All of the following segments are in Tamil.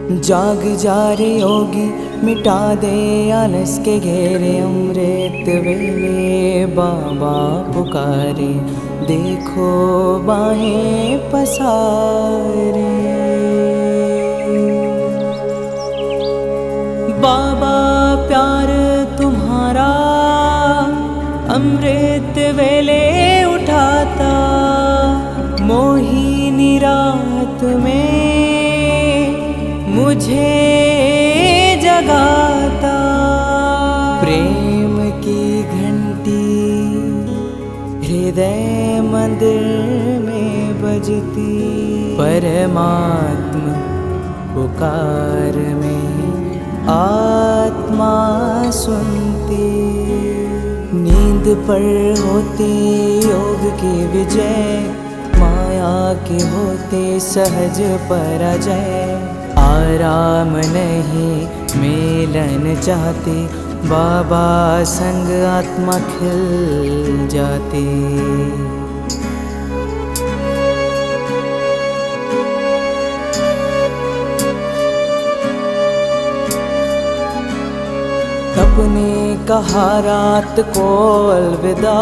जाग जा रे योगी, मिटा दे आलस के घेरे। अमृत वेले बाबा पुकारे, देखो बाहें पसारे। बाबा प्यार तुम्हारा अमृत वेले उठाता, मोहिनी रात में मुझे जगाता। प्रेम की घंटी हृदय मंदिर में बजती, परमात्मा पुकार में आत्मा सुनती। नींद पर होती योग की विजय, माया के होते सहज पराजय। आराम नहीं मिलन चाहती, बाबा संग आत्मा खिल जाती। अपने कहा रात को अलविदा,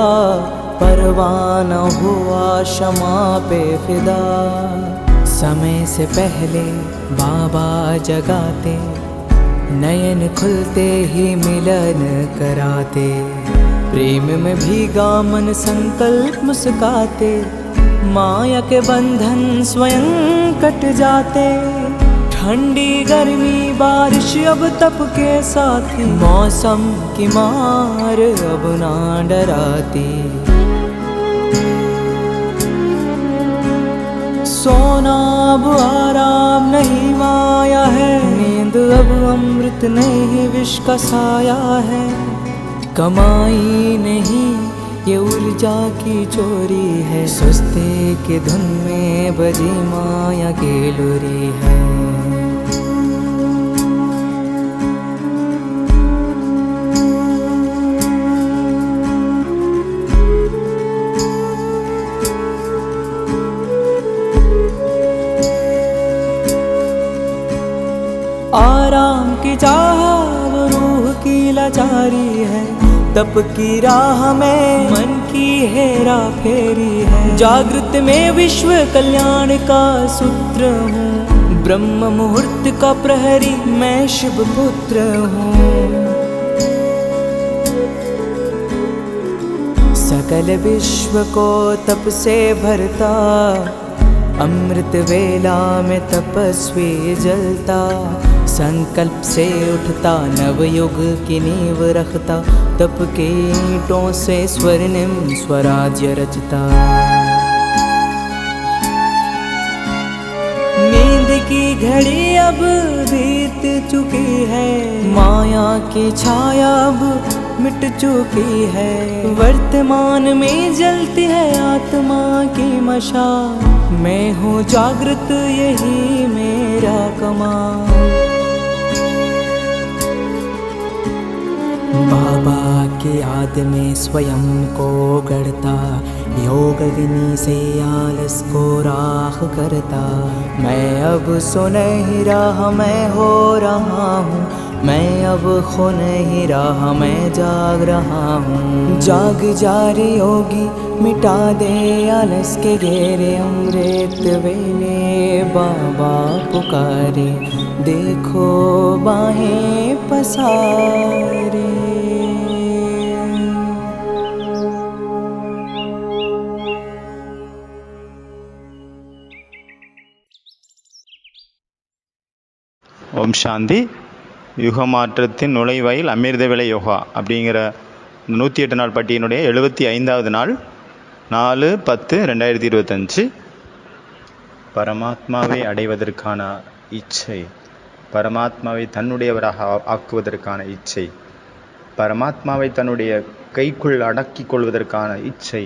परवाना हुआ क्षमा पे फिदा। समय से पहले बाबा जगाते, नयन खुलते ही मिलन कराते। प्रेम में भीगा मन संकल्प मुस्काते, माया के बंधन स्वयं कट जाते। ठंडी गर्मी बारिश अब तप के साथी, मौसम की मार अब ना डराती। सोना अब आराम नहीं माया है, नींद अब अमृत नहीं विष का साया है। कमाई नहीं ये ऊर्जा की चोरी है, सुस्ती की धुन में बजी माया की लुरी है। आराम की चाह वो रूह की लाचारी है, तप की राह में मन की हेरा फेरी है। जागृत में विश्व कल्याण का सूत्र हूँ, ब्रह्म मुहूर्त का प्रहरी मैं शिव पुत्र हूँ। सकल विश्व को तप से भरता, अमृत वेला में तपस्वी जलता। संकल्प से उठता नवयुग की नींव रखता, तप के ईंटों से स्वर्णिम स्वराज्य रचता। नींद की घड़ी अब बीत चुकी है, माया की छाया अब मिट चुकी है। वर्तमान में जलती है आत्मा की मशाल, मैं हूँ जागृत यही मेरा कमाल। बाबा की याद में स्वयं को गढ़ता, योग अग्नि से आलस को राख करता। मैं अब सुनहरी राह मैं हो रहा हूँ, मैं अब खो नहीं रहा मैं जाग रहा हूँ। जाग जा रे योगी, मिटा दे आलस के घेरे। अमृत वेले बाबा पुकारे, देखो बाहें पसारे। ஓம் சாந்தி. யுக மாற்றத்தின் நுழைவாயில் அமிர்த விலை யோகா அப்படிங்கிற 108 நாள் பட்டியனுடைய 75வது நாள் 4/10/2025. பரமாத்மாவை அடைவதற்கான இச்சை, பரமாத்மாவை தன்னுடையவராக ஆக்குவதற்கான இச்சை, பரமாத்மாவை தன்னுடைய கைக்குள் அடக்கிக் கொள்வதற்கான இச்சை.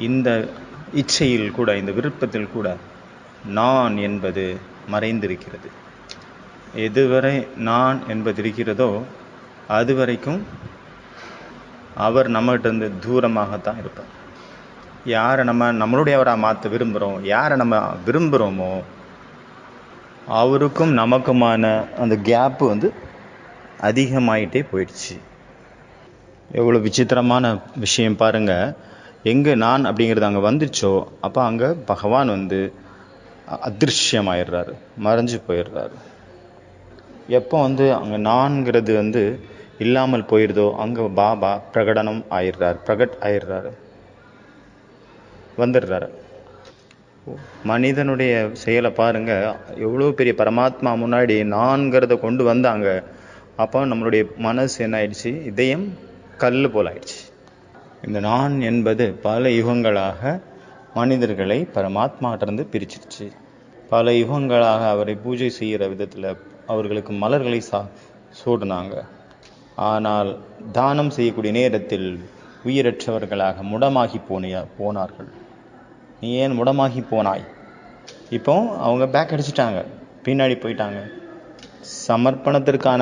இந்த இச்சையில் கூட, இந்த விருப்பத்தில் கூட நான் என்பது மறைந்திருக்கிறது. எதுவரை நான் என்பது இருக்கிறதோ அதுவரைக்கும் அவர் நம்மகிட்ட தூரமாகத்தான் இருப்பார். யாரை நம்மளுடையவராக மாற்ற விரும்புகிறோம், யாரை நம்ம விரும்புகிறோமோ அவருக்கும் நமக்குமான அந்த கேப்பு வந்து அதிகமாயிட்டே போயிடுச்சு. எவ்வளோ விசித்திரமான விஷயம் பாருங்கள். எங்கே நான் அப்படிங்கிறது அங்கே வந்துச்சோ அப்போ அங்கே பகவான் வந்து அதிருஷ்யமாயிடுறாரு, மறைஞ்சு போயிடுறாரு. எப்போ வந்து அங்கே நான்கிறது வந்து இல்லாமல் போயிடுதோ அங்கே பாபா பிரகடனம் ஆயிடுறார், பிரகட் ஆயிடுறாரு, வந்துடுறாரு. மனிதனுடைய செயலை பாருங்க, எவ்வளோ பெரிய பரமாத்மா முன்னாடி நான்கிறத கொண்டு வந்தாங்க. அப்போ நம்மளுடைய மனசு என்ன ஆயிடுச்சு, இதயம் கல் போல் ஆயிடுச்சு. இந்த நான் என்பது பல யுகங்களாக மனிதர்களை பரமாத்மாட்டிருந்து பிரிச்சிருச்சு. பல யுகங்களாக அவரை பூஜை செய்கிற விதத்தில் அவர்களுக்கு மலர்களை சூடினாங்க. ஆனால் தானம் செய்யக்கூடிய நேரத்தில் உயிரற்றவர்களாக முடமாகி போனார்கள். நீ ஏன் முடமாகி போனாய்? இப்போ அவங்க பேக் அடிச்சிட்டாங்க, பின்னாடி போயிட்டாங்க. சமர்ப்பணத்திற்கான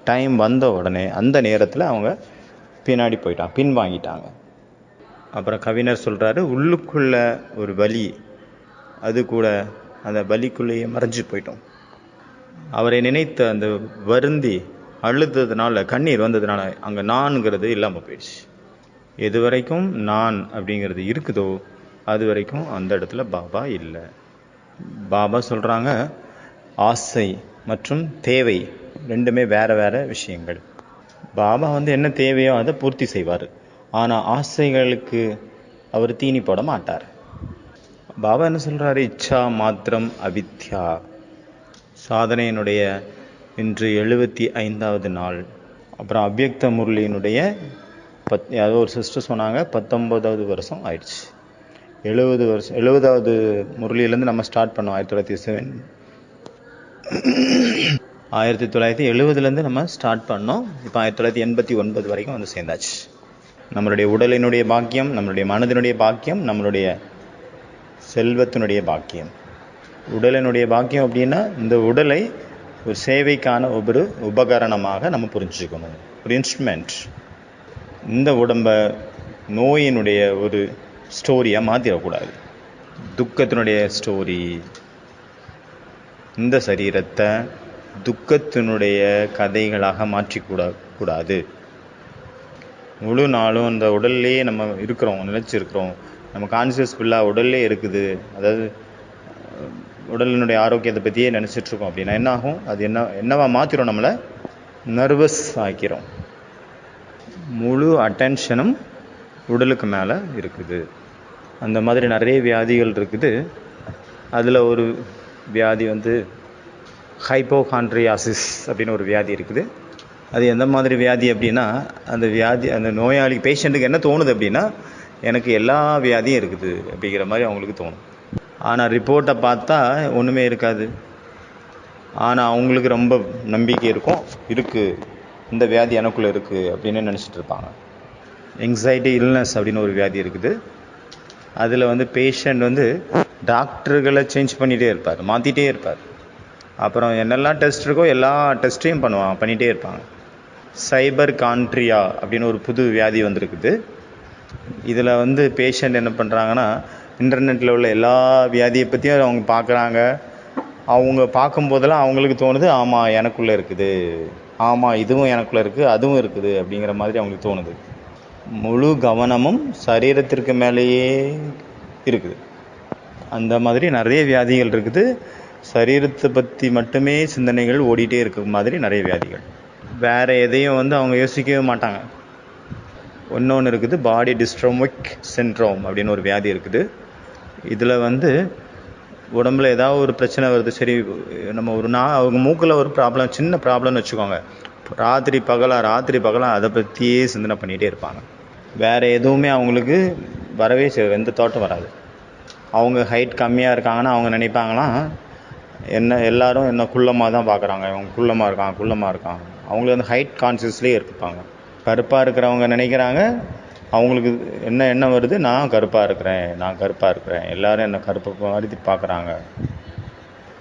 டைம் வந்த உடனே அந்த நேரத்தில் அவங்க பின்னாடி போயிட்டாங்க, பின்வாங்கிட்டாங்க. அப்புறம் கவிஞர் சொல்கிறாரு, உள்ளுக்குள்ள ஒரு வலி, அது கூட அந்த வலிக்குள்ளேயே மறைஞ்சு போயிட்டோம். அவரை நினைத்து அந்த வருந்தி அழுததுனால, கண்ணீர் வந்ததுனால அங்கே நான்கிறது இல்லாமல் போயிடுச்சு. எது வரைக்கும் நான் அப்படிங்கிறது இருக்குதோ அது வரைக்கும் அந்த இடத்துல பாபா இல்லை. பாபா சொல்கிறாங்க, ஆசை மற்றும் தேவை ரெண்டுமே வேறு வேறு விஷயங்கள். பாபா வந்து என்ன தேவையோ அதை பூர்த்தி செய்வார். ஆனால் ஆசைகளுக்கு அவர் தீனி போட மாட்டார். பாபா என்ன சொல்கிறாரு, இச்சா மாத்திரம் அவித்யா. சாதனையினுடைய இன்று 75வது நாள். அப்புறம் அவ்யக்த முரளியினுடைய யாரோ ஒரு சிஸ்டர் சொன்னாங்க 19வது வருஷம் ஆயிடுச்சு. 70வது முரளியிலேருந்து நம்ம ஸ்டார்ட் பண்ணோம். 1970லேருந்து நம்ம ஸ்டார்ட் பண்ணோம். இப்போ 1989 வரைக்கும் வந்து சேர்ந்தாச்சு. நம்மளுடைய உடலினுடைய பாக்கியம், நம்மளுடைய மனதினுடைய பாக்கியம், நம்மளுடைய செல்வத்தினுடைய பாக்கியம். உடலினுடைய பாக்கியம் அப்படின்னா இந்த உடலை ஒரு சேவைக்கான ஒரு உபகரணமாக நம்ம புரிஞ்சுக்கணும், ஒரு இன்ஸ்ட்ருமெண்ட். இந்த உடம்பை நோயினுடைய ஒரு ஸ்டோரியாக மாற்றிடக்கூடாது, துக்கத்தினுடைய ஸ்டோரி. இந்த சரீரத்தை துக்கத்தினுடைய கதைகளாக மாற்றிக்கூடாது. முழு நாளும் அந்த உடல்லையே நம்ம இருக்கிறோம், நிலைச்சிருக்கிறோம். நம்ம கான்சியஸ் ஃபுல்லாக உடல்லே இருக்குது. அதாவது உடலினுடைய ஆரோக்கியத்தை பற்றியே நினச்சிட்ருக்கோம் அப்படின்னா என்ன ஆகும், அது என்னவா மாற்றிடும், நம்மளை நர்வஸ் ஆக்கிறோம். முழு அட்டென்ஷனும் உடலுக்கு மேலே இருக்குது. அந்த மாதிரி நிறைய வியாதிகள் இருக்குது. அதில் ஒரு வியாதி வந்து ஹைப்போகாண்ட்ரியாசிஸ் அப்படின்னு ஒரு வியாதி இருக்குது. அது எந்த மாதிரி வியாதி அப்படின்னா, அந்த வியாதி அந்த நோயாளி பேஷண்ட்டுக்கு என்ன தோணுது அப்படின்னா, எனக்கு எல்லா வியாதியும் இருக்குது அப்படிங்கிற மாதிரி அவங்களுக்கு தோணும். ஆனால் ரிப்போர்ட்டை பார்த்தா ஒன்றுமே இருக்காது. ஆனால் அவங்களுக்கு ரொம்ப நம்பிக்கை இருக்குது, இந்த வியாதி எனக்குள்ளே இருக்குது அப்படின்னு நினச்சிட்டு இருப்பாங்க. எங்ஸைட்டி இல்னஸ் அப்படின்னு ஒரு வியாதி இருக்குது. அதில் வந்து பேஷண்ட் வந்து டாக்டர்களை சேஞ்ச் பண்ணிகிட்டே இருப்பார், மாற்றிட்டே இருப்பார். அப்புறம் என்னெல்லாம் டெஸ்ட் இருக்கோ எல்லா டெஸ்ட்டையும் பண்ணிகிட்டே இருப்பாங்க. சைபர் கான்ட்ரியா அப்படின்னு ஒரு புது வியாதி வந்திருக்குது. இதில் வந்து பேஷண்ட் என்ன பண்ணுறாங்கன்னா, இன்டர்நெட்டில் உள்ள எல்லா வியாதியை பற்றியும் அவங்க பார்க்குறாங்க. அவங்க பார்க்கும்போதெல்லாம் அவங்களுக்கு தோணுது, ஆமாம் எனக்குள்ளே இருக்குது, ஆமாம் இதுவும் எனக்குள்ளே இருக்குது, அதுவும் இருக்குது அப்படிங்கிற மாதிரி அவங்களுக்கு தோணுது. முழு கவனமும் சரீரத்திற்கு மேலேயே இருக்குது. அந்த மாதிரி நிறைய வியாதிகள் இருக்குது. சரீரத்தை பற்றி மட்டுமே சிந்தனைகள் ஓடிட்டே இருக்க மாதிரி நிறைய வியாதிகள். வேறு எதையும் வந்து அவங்க யோசிக்கவே மாட்டாங்க. ஒன்று இருக்குது, பாடி டிஸ்ட்ரோமிக் சிண்ட்ரோம் அப்படின்னு ஒரு வியாதி இருக்குது. இதில் வந்து உடம்புல ஏதாவது ஒரு பிரச்சனை வருது, சரி நம்ம அவங்க மூக்கில் ஒரு ப்ராப்ளம், சின்ன ப்ராப்ளம்னு வச்சுக்கோங்க, ராத்திரி பகலாக அதை பற்றியே சிந்தனை பண்ணிகிட்டே இருப்பாங்க. வேறு எதுவுமே அவங்களுக்கு வரவே செய்யாது, எந்த தாட்டும் வராது. அவங்க ஹைட் கம்மியாக இருக்காங்கன்னா அவங்க நினைப்பாங்களாம், எல்லாரும் என்ன குள்ளமாக தான் பார்க்குறாங்க, அவங்க குள்ளமாக இருக்கான். அவங்களுக்கு அந்த ஹைட் கான்சியஸ்லேயே இருப்பாங்க. கருப்பாக இருக்கிறவங்க நினைக்கிறாங்க, அவங்களுக்கு என்ன வருது, நான் கருப்பாக இருக்கிறேன், எல்லோரும் என்னை கருப்பு மாதிரி பார்க்குறாங்க.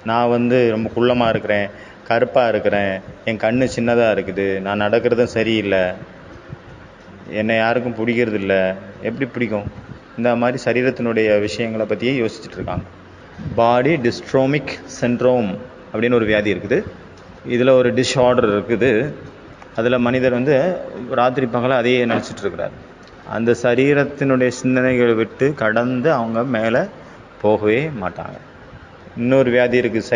நான் வந்து ரொம்ப குள்ளமாக இருக்கிறேன், கருப்பாக இருக்கிறேன், என் கண் சின்னதாக இருக்குது, நான் நடக்கிறதும் சரியில்லை, என்னை யாருக்கும் பிடிக்கிறது இல்லை. எப்படி பிடிக்கும்? இந்த மாதிரி சரீரத்தினுடைய விஷயங்களை பற்றியே யோசிச்சுட்டு இருக்காங்க. பாடி டிஸ்ட்ரோமிக் சிண்ட்ரோம் அப்படின்னு ஒரு வியாதி இருக்குது. இதில் ஒரு டிஸ்ஆர்டர் இருக்குது. அதில் மனிதர் வந்து ராத்திரி பகலாக அதையே நினச்சிட்டு இருக்கிறார். அந்த சரீரத்தினுடைய சிந்தனைகளை விட்டு கடந்து அவங்க மேலே போகவே மாட்டாங்க. இன்னொரு வியாதி இருக்குது,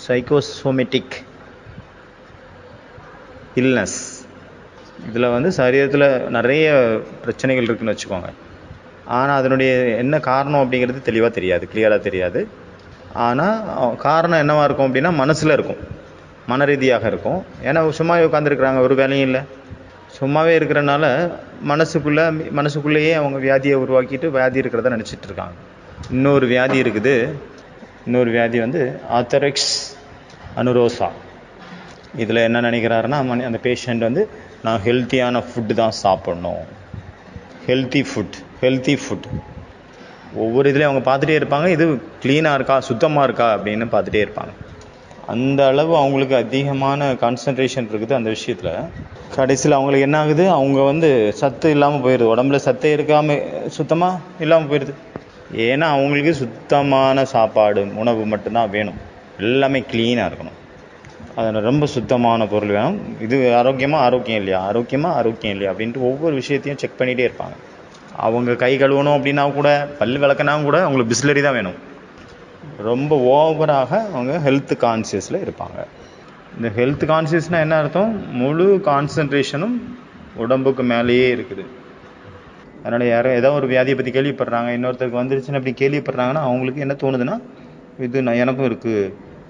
சைக்கோசோமெட்டிக் இல்னஸ். இதில் வந்து சரீரத்தில் நிறைய பிரச்சனைகள் இருக்குதுன்னு வச்சுக்கோங்க. ஆனால் அதனுடைய என்ன காரணம் அப்படிங்கிறது தெளிவாக தெரியாது, கிளியராக தெரியாது. ஆனால் காரணம் என்னவாக இருக்கும் அப்படின்னா மனசில் இருக்கும், மன ரீதியாக இருக்கும். ஏன்னா சும்மாவே உட்காந்துருக்குறாங்க, ஒரு வேலையும் இல்லை, சும்மாவே இருக்கிறனால மனசுக்குள்ளேயே அவங்க வியாதியை உருவாக்கிட்டு வியாதி இருக்கிறத நினச்சிட்டு இருக்காங்க. இன்னொரு வியாதி இருக்குது. இன்னொரு வியாதி வந்து ஆத்தரெக்ஸ் அனுரோசா. இதில் என்ன நினைக்கிறாருன்னா அந்த பேஷண்ட் வந்து நான் ஹெல்த்தியான ஃபுட்டு தான் சாப்பிட்ணும், ஹெல்த்தி ஃபுட். ஒவ்வொரு இதுலேயும் அவங்க பார்த்துட்டே இருப்பாங்க, இது க்ளீனாக இருக்கா, சுத்தமாக இருக்கா அப்படின்னு பார்த்துட்டே இருப்பாங்க. அந்த அளவு அவங்களுக்கு அதிகமான கான்சன்ட்ரேஷன் இருக்குது அந்த விஷயத்தில். கடைசியில் அவங்களுக்கு என்ன ஆகுது, அவங்க வந்து சத்து இல்லாமல் போயிடுது, உடம்புல சத்தே இருக்காமல் சுத்தமாக இல்லாமல் போயிடுது. ஏன்னா அவங்களுக்கு சுத்தமான சாப்பாடு உணவு மட்டும்தான் வேணும், எல்லாமே க்ளீனாக இருக்கணும், அதில் ரொம்ப சுத்தமான பொருள் வேணும். இது ஆரோக்கியம் இல்லையா அப்படின்ட்டு ஒவ்வொரு விஷயத்தையும் செக் பண்ணிகிட்டே இருப்பாங்க. அவங்க கை கழுவணும் அப்படின்னா கூட, பல் விளக்குனா கூட அவங்களுக்கு பிஸ்லரி தான் வேணும். ரொம்ப ஓவராக அவங்க ஹெல்த் கான்சியஸில் இருப்பாங்க. இந்த ஹெல்த் கான்சியஸ்னால் என்ன அர்த்தம், முழு கான்சன்ட்ரேஷனும் உடம்புக்கு மேலேயே இருக்குது. அதனால் யாரும் ஏதோ ஒரு வியாதியை பற்றி கேள்விப்படுறாங்க, இன்னொருத்தருக்கு வந்துருச்சுன்னு அப்படி கேள்விப்படுறாங்கன்னா அவங்களுக்கு என்ன தோணுதுன்னா, இது எனக்கும் இருக்குது,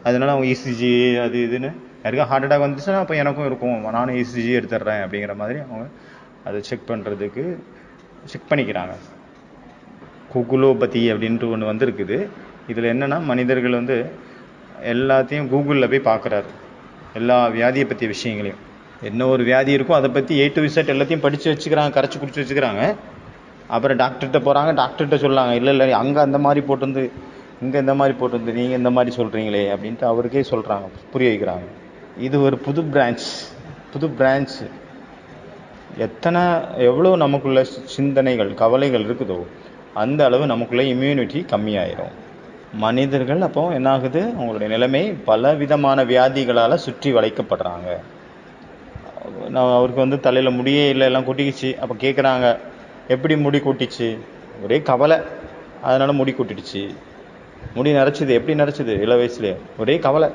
அதனால் அவங்க இசிஜி அது இதுன்னு, யாருக்கும் ஹார்ட் அட்டாக் வந்துச்சுன்னா அப்போ எனக்கும் இருக்கும், நானும் இசிஜி எடுத்துடுறேன் அப்படிங்கிற மாதிரி அவங்க அதை செக் பண்ணிக்கிறாங்க. கூகுளோபதி அப்படின்ட்டு ஒன்று வந்துருக்குது. இதில் என்னென்னா மனிதர்கள் வந்து எல்லாத்தையும் கூகுளில் போய் பார்க்குறாரு, எல்லா வியாதியை பற்றிய விஷயங்களையும். என்ன ஒரு வியாதி இருக்கோ அதை பற்றி A to Z எல்லாத்தையும் படித்து வச்சுக்கிறாங்க, கரைச்சி குடிச்சு வச்சுக்கிறாங்க. அப்புறம் டாக்டர்கிட்ட போகிறாங்க, டாக்டர்கிட்ட சொல்லாங்க, இல்லை அங்கே அந்த மாதிரி போட்டிருந்து, இங்கே இந்த மாதிரி போட்டிருந்து, நீங்கள் இந்த மாதிரி சொல்கிறீங்களே அப்படின்ட்டு அவருக்கே சொல்கிறாங்க, புரிய வைக்கிறாங்க. இது ஒரு புது பிரான்ச். எவ்வளோ நமக்குள்ள சிந்தனைகள் கவலைகள் இருக்குதோ அந்த அளவு நமக்குள்ளே இம்யூனிட்டி கம்மியாயிரும். மனிதர்கள் அப்போ என்னாகுது, அவங்களுடைய நிலைமை பல விதமான வியாதிகளால் சுற்றி வளைக்கப்படுறாங்க. அவருக்கு வந்து தலையில் முடியே இல்லை, எல்லாம் கொட்டிக்கிச்சு. அப்போ கேட்குறாங்க, எப்படி முடி கொட்டிச்சு? ஒரே கவலை, அதனால் முடி கொட்டிடுச்சு. முடி நரைச்சிது, எப்படி நரைச்சிது? இள வயசுலேயே ஒரே கவலை.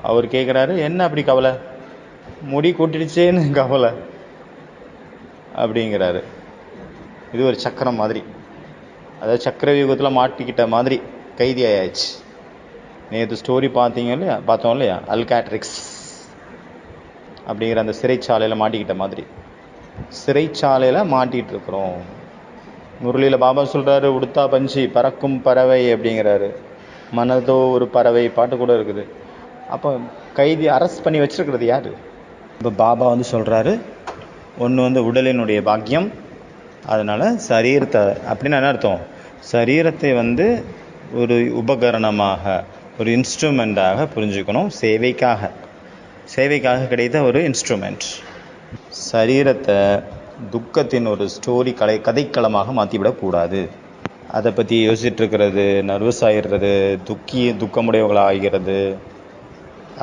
அவர் கேட்குறாரு, என்ன அப்படி கவலை? முடி கொட்டிடுச்சேன்னு கவலை அப்படிங்கிறாரு. இது ஒரு சக்கரம் மாதிரி, அதாவது சக்கர யுகத்தில் மாட்டிக்கிட்ட மாதிரி கைதி ஆயாச்சு. நேற்று ஸ்டோரி பார்த்தோம் இல்லையா, அல்காட்ரிக்ஸ் அப்படிங்கிற அந்த சிறைச்சாலையில் மாட்டிக்கிட்ட மாதிரி, சிறைச்சாலையில் மாட்டிகிட்டு இருக்கிறோம். முரளியில் பாபா சொல்கிறாரு, உடுத்தா பஞ்சி பறக்கும் பறவை அப்படிங்கிறாரு. மனதோ ஒரு பறவை பாட்டு கூட இருக்குது. அப்போ கைதி அரெஸ்ட் பண்ணி வச்சிருக்கிறது யார்? இப்போ பாபா வந்து சொல்கிறாரு, ஒன்று வந்து உடலினுடைய பாக்கியம், அதனால் சரீரத்தை அப்படின்னு என்ன அர்த்தம், சரீரத்தை வந்து ஒரு உபகரணமாக, ஒரு இன்ஸ்ட்ருமெண்ட்டாக புரிஞ்சுக்கணும். சேவைக்காக கிடைத்த ஒரு இன்ஸ்ட்ருமெண்ட். சரீரத்தை துக்கத்தின் ஒரு ஸ்டோரி கதைக்களமாக மாற்றிவிடக்கூடாது. அதை பற்றி யோசிச்சுட்டு இருக்கிறது, நர்வஸ் ஆகிடுறது, துக்கமுடையவர்களாக ஆகிறது.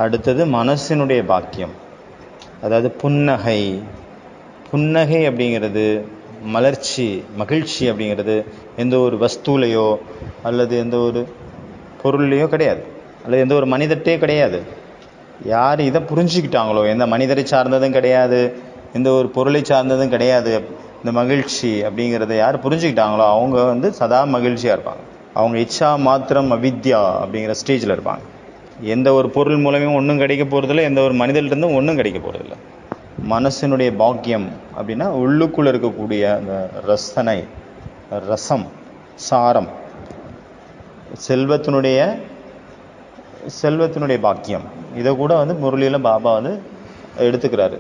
அடுத்தது மனசினுடைய பாக்கியம், அதாவது புன்னகை அப்படிங்கிறது மகிழ்ச்சி அப்படிங்கிறது எந்த ஒரு வஸ்துலையோ அல்லது எந்த ஒரு பொருள்லையோ கிடையாது, அல்லது எந்த ஒரு மனிதர்கிட்டே கிடையாது. யார் இதை புரிஞ்சுக்கிட்டாங்களோ, எந்த மனிதரை சார்ந்ததும் கிடையாது, எந்த ஒரு பொருளை சார்ந்ததும் கிடையாது, இந்த மகிழ்ச்சி அப்படிங்கிறத யார் புரிஞ்சுக்கிட்டாங்களோ அவங்க வந்து சதா மகிழ்ச்சியாக இருப்பாங்க. அவங்க இச்சா மாத்திரம் அவித்யா அப்படிங்கிற ஸ்டேஜில் இருப்பாங்க. எந்த ஒரு பொருள் மூலமே ஒன்றும் கிடைக்க போகிறதில்ல, எந்த ஒரு மனிதர்கிட்டருந்தும் ஒன்றும் கிடைக்க போகிறதில்ல. மனசினுடைய பாக்கியம் அப்படின்னா உள்ளுக்குள்ளே இருக்கக்கூடிய அந்த ரசம், சாரம், செல்வத்தினுடைய பாக்கியம். இதை கூட வந்து முரளியில் பாபா வந்து எடுத்துக்கிறாரு.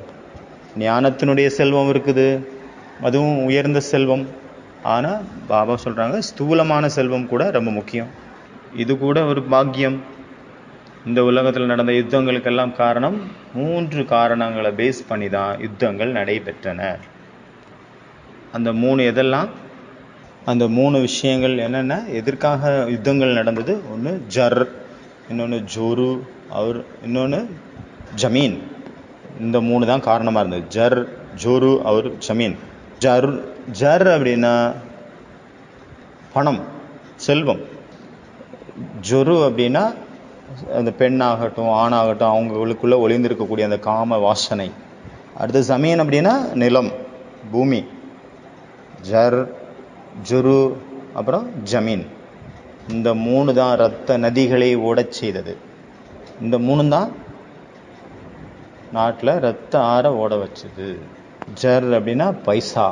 ஞானத்தினுடைய செல்வம் இருக்குது, அதுவும் உயர்ந்த செல்வம். ஆனால் பாபா சொல்கிறாங்க, ஸ்தூலமான செல்வம் கூட ரொம்ப முக்கியம், இது கூட ஒரு பாக்கியம். இந்த உலகத்தில் நடந்த யுத்தங்களுக்கெல்லாம் காரணம் 3 காரணங்களை பேஸ் பண்ணி தான் யுத்தங்கள் நடைபெற்றன. அந்த 3 எதெல்லாம்? அந்த 3 விஷயங்கள் என்னென்ன, எதற்காக யுத்தங்கள் நடந்தது? ஒன்று ஜர், இன்னொன்று ஜோரு, இன்னொன்று ஜமீன். இந்த 3 தான் காரணமாக இருந்தது. ஜர், ஜோரு, ஜமீன். ஜர் அப்படின்னா பணம், செல்வம். ஜொரு அப்படின்னா அந்த பெண்ணாகட்டும் ஆணாகட்டும் அவங்களுக்குள்ளே ஒளிந்திருக்கக்கூடிய அந்த காம வாசனை. அடுத்து ஜமீன் அப்படின்னா நிலம், பூமி. ஜர், ஜுரு, அப்புறம் ஜமீன். இந்த 3 தான் இரத்த நதிகளை ஓடச் செய்தது. இந்த 3 தான் நாட்டில் இரத்த ஆற ஓட வச்சது. ஜர் அப்படின்னா பைசா,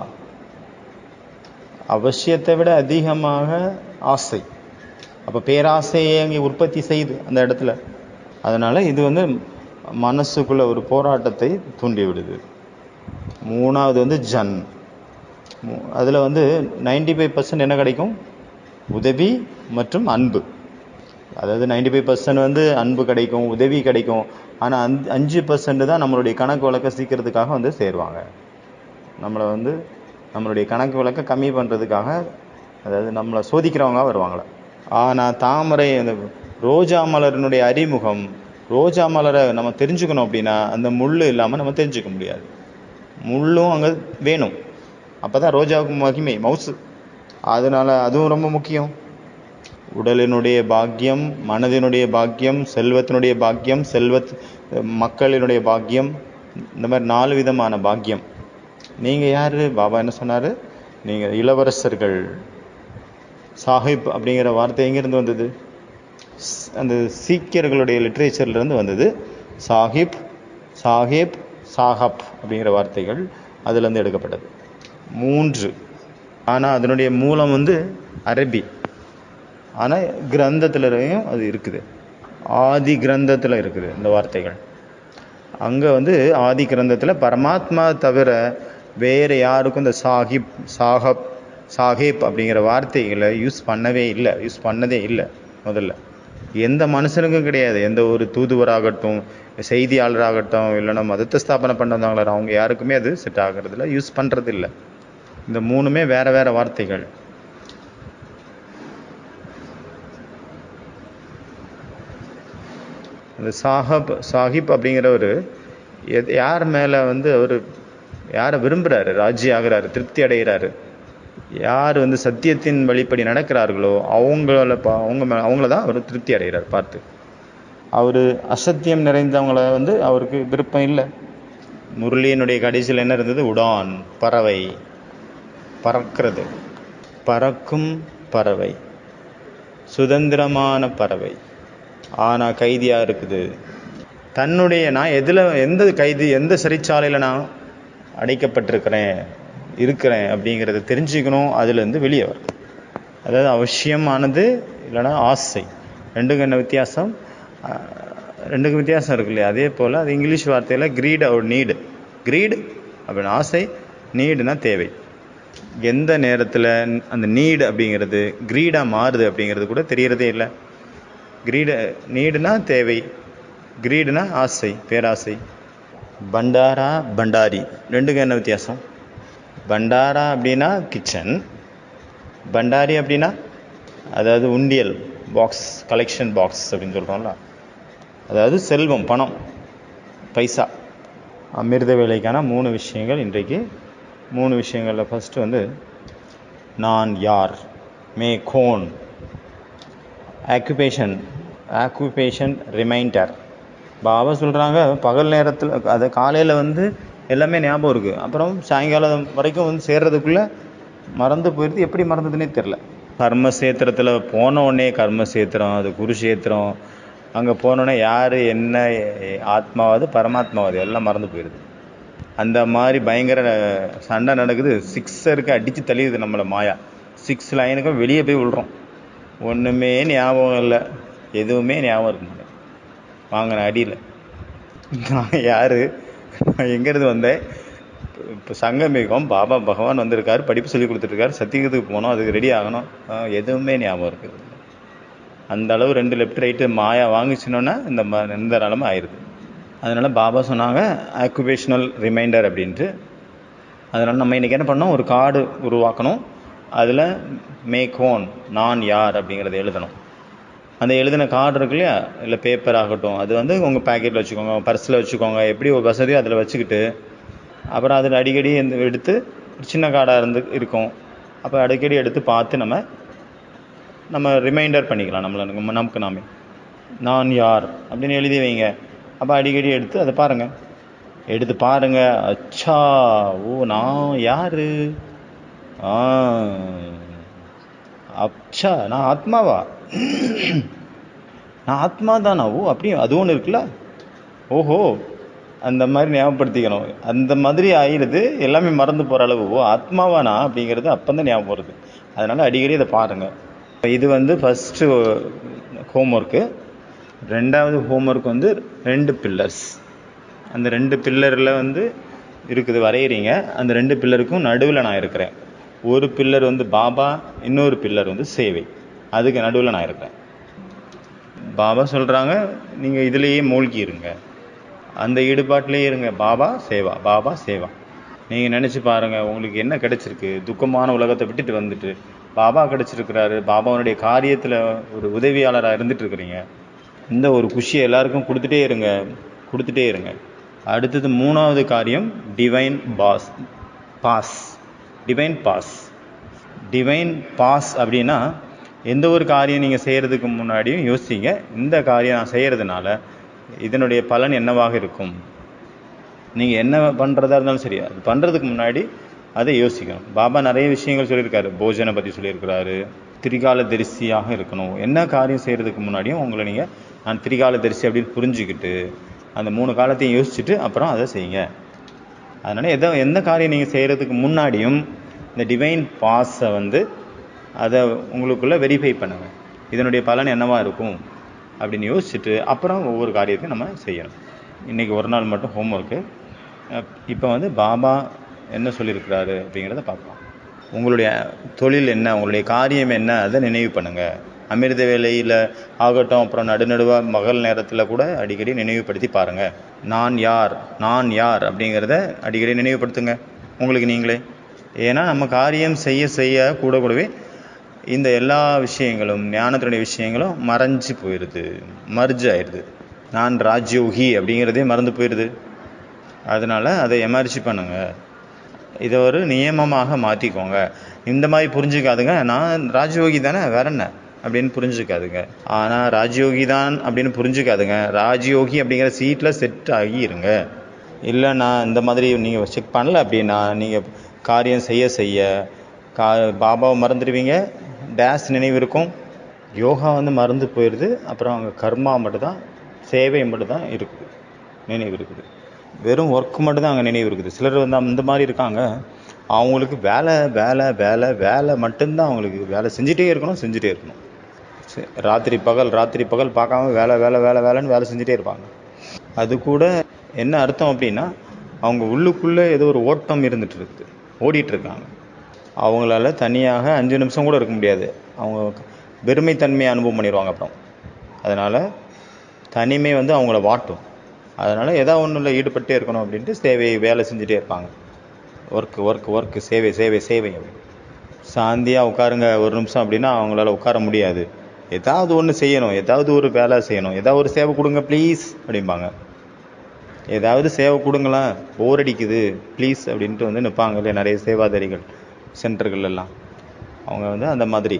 அவசியத்தை விட அதிகமாக ஆசை. அப்போ பேராசையை அங்கே உற்பத்தி செய்யுது அந்த இடத்துல. அதனால் இது மனசுக்குள்ளே ஒரு போராட்டத்தை தூண்டி விடுது. 3வது ஜன். அதில் 95% என்ன கிடைக்கும்? உதவி மற்றும் அன்பு. அதாவது 95% அன்பு கிடைக்கும், உதவி கிடைக்கும். ஆனால் 5% தான் நம்மளுடைய கணக்கு வழக்க சீக்கிரத்துக்காக சேருவாங்க. நம்மளை நம்மளுடைய கணக்கு வழக்க கம்மி பண்ணுறதுக்காக, அதாவது நம்மளை சோதிக்கிறவங்க வருவாங்களே. ஆனால் தாமரை, அந்த ரோஜா மலரினுடைய அறிமுகம், ரோஜா மலரை நம்ம தெரிஞ்சுக்கணும் அப்படின்னா அந்த முள் இல்லாமல் நம்ம தெரிஞ்சுக்க முடியாது. முள்ளும் அங்கே வேணும், அப்போ தான் ரோஜாவுக்கு மகிமை, மவுசு. அதனால் அதுவும் ரொம்ப முக்கியம். உடலினுடைய பாக்கியம், மனதினுடைய பாக்கியம், செல்வத்தினுடைய பாக்கியம், மக்களினுடைய பாக்கியம், இந்த மாதிரி 4 விதமான பாக்கியம். நீங்கள் யார்? பாபா என்ன சொன்னார்? நீங்கள் இளவரசர்கள். சாஹிப் அப்படிங்கிற வார்த்தை எங்கேருந்து வந்தது? அந்த சீக்கியர்களுடைய லிட்ரேச்சர்லேருந்து வந்தது. சாஹிப், சாஹேப், சாஹப் அப்படிங்கிற வார்த்தைகள் அதுலேருந்து எடுக்கப்பட்டது. 3. ஆனால் அதனுடைய மூலம் அரபி. ஆனால் கிரந்தத்துலையும் அது இருக்குது, ஆதி கிரந்தத்தில் இருக்குது இந்த வார்த்தைகள். அங்கே ஆதி கிரந்தத்தில் பரமாத்மா தவிர வேறு யாருக்கும் இந்த சாஹிப், சாஹேப் அப்படிங்கிற வார்த்தைகளை யூஸ் பண்ணதே இல்லை. முதல்ல எந்த மனுஷனுக்கும் கிடையாது. எந்த ஒரு தூதுவராகட்டும், செய்தியாளராகட்டும், இல்லைன்னா மதத்தை ஸ்தாபனை பண்ணவங்களாக, அவங்க யாருக்குமே அது செட் ஆகிறதில்ல, யூஸ் பண்ணுறது இல்லை. இந்த 3மே வேறு வார்த்தைகள். அந்த சாஹிப் அப்படிங்கிறவர் யார் மேலே அவர் யாரை விரும்புகிறாரு, ராஜ்ஜி ஆகிறாரு, திருப்தி அடைகிறாரு, யார் சத்தியத்தின் வழிப்படி நடக்கிறார்களோ அவங்கள தான் அவர் திருப்தி அடைகிறார் பார்த்து. அவர் அசத்தியம் நிறைந்தவங்கள அவருக்கு விருப்பம் இல்லை. முரளியினுடைய கடைசியில் என்ன இருந்தது? உடான், பறவை, பறக்கிறது, பறக்கும் பறவை, சுதந்திரமான பறவை. ஆனால் கைதியாக இருக்குது. தன்னுடைய நான் எந்த சிறைச்சாலையில் நான் இருக்கிறேன் அப்படிங்கிறத தெரிஞ்சுக்கணும். அதுலேருந்து வெளியே வரும். அதாவது அவசியமானது இல்லைன்னா ஆசை. ரெண்டுக்கும் என்ன வித்தியாசம்? ரெண்டுக்கும் வித்தியாசம் இருக்கு இல்லையா? அதே போல் அது இங்கிலீஷ் வார்த்தையில் கிரீட் ஒரு நீடு. கிரீடு அப்படின்னா ஆசை, நீடுனா தேவை. எந்த நேரத்தில் அந்த நீடு அப்படிங்கிறது கிரீடாக மாறுது அப்படிங்கிறது கூட தெரியறதே இல்லை. நீடுனா தேவை, கிரீடுனா ஆசை, பேராசை. பண்டாரா, பண்டாரி, ரெண்டுக்கும் என்ன வித்தியாசம்? பண்டாரா அப்படின்னா கிச்சன், பண்டாரி அப்படின்னா அதாவது உண்டியல் பாக்ஸ், கலெக்ஷன் பாக்ஸ் அப்படின்னு சொல்கிறோம்ல. அதாவது செல்வம், பணம், பைசா. அமிர்த வேலைக்கான 3 விஷயங்கள் இன்றைக்கு. 3 விஷயங்களில் ஃபஸ்ட்டு நான் யார், மே கோன், ஆக்குபேஷன் ரிமைண்டர். பாபா சொல்கிறாங்க பகல் நேரத்தில், அது காலையில் எல்லாமே ஞாபகம் இருக்குது, அப்புறம் சாயங்காலம் வரைக்கும் சேர்றதுக்குள்ளே மறந்து போயிடுது. எப்படி மறந்ததுன்னே தெரில. கர்மசேத்திரத்தில் போன உடனே கர்மசேத்திரம், அது குருஷேத்திரம், அங்கே போனோடனே யார் என்ன ஆத்மாவாது பரமாத்மாவாது எல்லாம் மறந்து போயிடுது. அந்த மாதிரி பயங்கர சண்டை நடக்குது. 6 அடித்து தள்ளிடுது நம்மளை மாயா. 6 லைனுக்கும் வெளியே போய் விழுறோம். ஒன்றுமே ஞாபகம் இல்லை, எதுவுமே ஞாபகம் இருக்க முடியல. வாங்கின அடியில் நான் யார், நான் எங்கேருந்து வந்தேன், இப்போ சங்கமிகம் பாபா பகவான் வந்திருக்காரு, படிப்பு சொல்லி கொடுத்துருக்காரு, சத்தியத்துக்கு போனோம், அதுக்கு ரெடி ஆகணும், எதுவுமே ஞாபகம் இருக்குது. அந்த அளவு 2 லெஃப்ட் ரைட்டு மாயா வாங்கிச்சினோன்னா இந்த நிலைமை ஆயிடுது. அதனால் பாபா சொன்னாங்க ஆக்குபேஷனல் ரிமைண்டர் அப்படின்ட்டு. அதனால் நம்ம இன்றைக்கி என்ன பண்ணோம், ஒரு கார்டு உருவாக்கணும். அதில் மே கோன் நான் யார் அப்படிங்கிறத எழுதணும். அந்த எழுதின கார்டு இருக்கு இல்லையா, இல்லை பேப்பர் ஆகட்டும், அது வந்து உங்கள் பேக்கெட்டில் வச்சுக்கோங்க, பர்ஸில் வச்சுக்கோங்க, எப்படி ஒரு வசதியோ அதில் வச்சுக்கிட்டு அப்புறம் அதில் அடிக்கடி எடுத்து சின்ன கார்டாக இருக்கும். அப்போ அடிக்கடி எடுத்து பார்த்து நம்ம ரிமைண்டர் பண்ணிக்கலாம் நமக்கு நாமே. நான் யார் அப்படின்னு எழுதி வைங்க. அப்போ அடிக்கடி எடுத்து அதை பாருங்கள், எடுத்து பாருங்கள். அச்சா, ஓ நான் யார், அச்சா நான் ஆத்மாவா, நான் ஆத்மா தானா, ஓ அப்படியும் அது ஒன்று இருக்குல்ல, ஓஹோ, அந்த மாதிரி ஞாபகப்படுத்திக்கணும். அந்த மாதிரி ஆயிடுது, எல்லாமே மறந்து போகிற அளவு. ஓ ஆத்மாவானா அப்படிங்கிறது அப்போ தான் ஞாபகம் வருது. அதனால் அடிக்கடி அதை பாருங்கள். இது வந்து ஃபஸ்ட்டு ஹோம்ஒர்க்கு. ரெண்டாவது ஹோம்ஒர்க் வந்து 2 பில்லர்ஸ். அந்த 2 பில்லரில் வந்து இருக்குது, வரைகிறீங்க. அந்த 2 பில்லருக்கும் நடுவில் நான் இருக்கிறேன். ஒரு பில்லர் வந்து பாபா, இன்னொரு பில்லர் வந்து சேவை. அதுக்கு நடுவில் நான் இருக்கிறேன். பாபா சொல்கிறாங்க, நீங்கள் இதிலேயே மூழ்கி இருங்க, அந்த ஈடுபாட்டிலேயே இருங்க. பாபா சேவா, பாபா சேவா. நீங்கள் நினச்சி பாருங்கள், உங்களுக்கு என்ன கிடைச்சிருக்கு. துக்கமான உலகத்தை விட்டுட்டு வந்துட்டு பாபா கிடச்சிருக்கிறாரு. பாபாவுடைய காரியத்தில் ஒரு உதவியாளராக இருந்துகிட்ருக்குறீங்க. இந்த ஒரு குஷியை எல்லாருக்கும் கொடுத்துட்டே இருங்க. அடுத்தது 3வது காரியம் டிவைன் பாஸ். டிவைன் பாஸ் அப்படின்னா, எந்த ஒரு காரியம் நீங்கள் செய்கிறதுக்கு முன்னாடியும் யோசிங்க, இந்த காரியம் நான் செய்கிறதுனால இதனுடைய பலன் என்னவாக இருக்கும். நீங்கள் என்ன பண்ணுறதா இருந்தாலும் சரி, அது பண்ணுறதுக்கு முன்னாடி அதை யோசிக்கணும். பாபா நிறைய விஷயங்கள் சொல்லியிருக்காரு. போஜனை பற்றி சொல்லியிருக்கிறாரு. திரிகால தரிசியாக இருக்கணும். என்ன காரியம் செய்கிறதுக்கு முன்னாடியும் உங்களை நீங்கள் நான் திரிகால தரிசி அப்படின்னு புரிஞ்சுக்கிட்டு அந்த 3 காலத்தையும் யோசிச்சுட்டு அப்புறம் அதை செய்யுங்க. அதனால் எந்த காரியம் நீங்கள் செய்கிறதுக்கு முன்னாடியும் இந்த டிவைன் பாஸை வந்து அதை உங்களுக்குள்ளே வெரிஃபை பண்ணுங்கள். இதனுடைய பலன் என்னவாக இருக்கும் அப்படின்னு யோசிச்சுட்டு அப்புறம் ஒவ்வொரு காரியத்தையும் நம்ம செய்யணும். இன்றைக்கி ஒரு நாள் மட்டும் ஹோம்ஒர்க்கு. இப்போ வந்து பாபா என்ன சொல்லியிருக்கிறாரு அப்படிங்கிறத பார்க்கலாம். உங்களுடைய தொழில் என்ன, உங்களுடைய காரியம் என்ன, அதை நினைவு பண்ணுங்கள். அமிர்த வேலையில் ஆகட்டும், அப்புறம் நடுநடுவாக மகள் நேரத்தில் கூட அடிக்கடி நினைவுபடுத்தி பாருங்கள். நான் யார் அப்படிங்கிறத அடிக்கடி நினைவுபடுத்துங்க உங்களுக்கு நீங்களே. ஏன்னா நம்ம காரியம் செய்ய கூடவே இந்த எல்லா விஷயங்களும், ஞானத்தினுடைய விஷயங்களும் மறைஞ்சு போயிடுது, மர்ஜ் ஆயிடுது. நான் ராஜயோகி அப்படிங்கிறதே மறந்து போயிடுது. அதனால் அதை எமர்ஜி பண்ணுங்கள். இதை ஒரு நியமமாக மாற்றிக்கோங்க. இந்த மாதிரி புரிஞ்சுக்காதுங்க, நான் ராஜயோகி தானே வேற என்ன அப்படின்னு புரிஞ்சுக்காதுங்க. ஆனால் ராஜயோகி தான் அப்படின்னு புரிஞ்சுக்காதுங்க. ராஜயோகி அப்படிங்கிற சீட்டில் செட் ஆகி இருங்க. இல்லை நான் இந்த மாதிரி நீங்கள் செக் பண்ணல அப்படின்னா நீங்கள் காரியம் செய்ய பாபாவை மறந்துடுவீங்க. டேஸ் நினைவு இருக்கும். யோகா வந்து மறந்து போயிடுது. அப்புறம் அங்கே கர்மா மட்டும்தான், சேவை மட்டும்தான் இருக்குது, நினைவு இருக்குது. வெறும் ஒர்க் மட்டும்தான் அங்கே நினைவு இருக்குது. சிலர் வந்து அந்த மாதிரி இருக்காங்க. அவங்களுக்கு வேலை மட்டும்தான். அவங்களுக்கு வேலை செஞ்சுட்டே இருக்கணும். ராத்திரி பகல் பார்க்காம வேலைன்னு வேலை செஞ்சுட்டே இருப்பாங்க. அது கூட என்ன அர்த்தம் அப்படின்னா, அவங்க உள்ளுக்குள்ளே ஏதோ ஒரு ஓட்டம் ஓடிட்டுருக்காங்க. அவங்களால தனியாக 5 நிமிஷம் கூட இருக்க முடியாது. அவங்க வெறுமைத்தன்மையை அனுபவம் பண்ணிடுவாங்க அப்புறம். அதனால் தனிமை வந்து அவங்கள வாட்டும். அதனால் ஏதாவது ஒன்றில் ஈடுபட்டே இருக்கணும் அப்படின்ட்டு வேலை செஞ்சுட்டே இருப்பாங்க. ஒர்க்கு சேவை அப்படின்னு. சாந்தியாக உட்காருங்க 1 நிமிஷம் அப்படின்னா அவங்களால உட்கார முடியாது. ஏதாவது ஒன்று செய்யணும், ஏதாவது ஒரு வேலை செய்யணும், ஏதாவது ஒரு சேவை கொடுங்க ப்ளீஸ் அப்படிம்பாங்க. ஏதாவது சேவை கொடுங்களா, போர் அடிக்குது ப்ளீஸ் அப்படின்ட்டு வந்து நிற்பாங்க இல்லையா நிறைய சேவாதாரிகள் சென்டர்கள் எல்லாம். அவங்க வந்து அந்த மாதிரி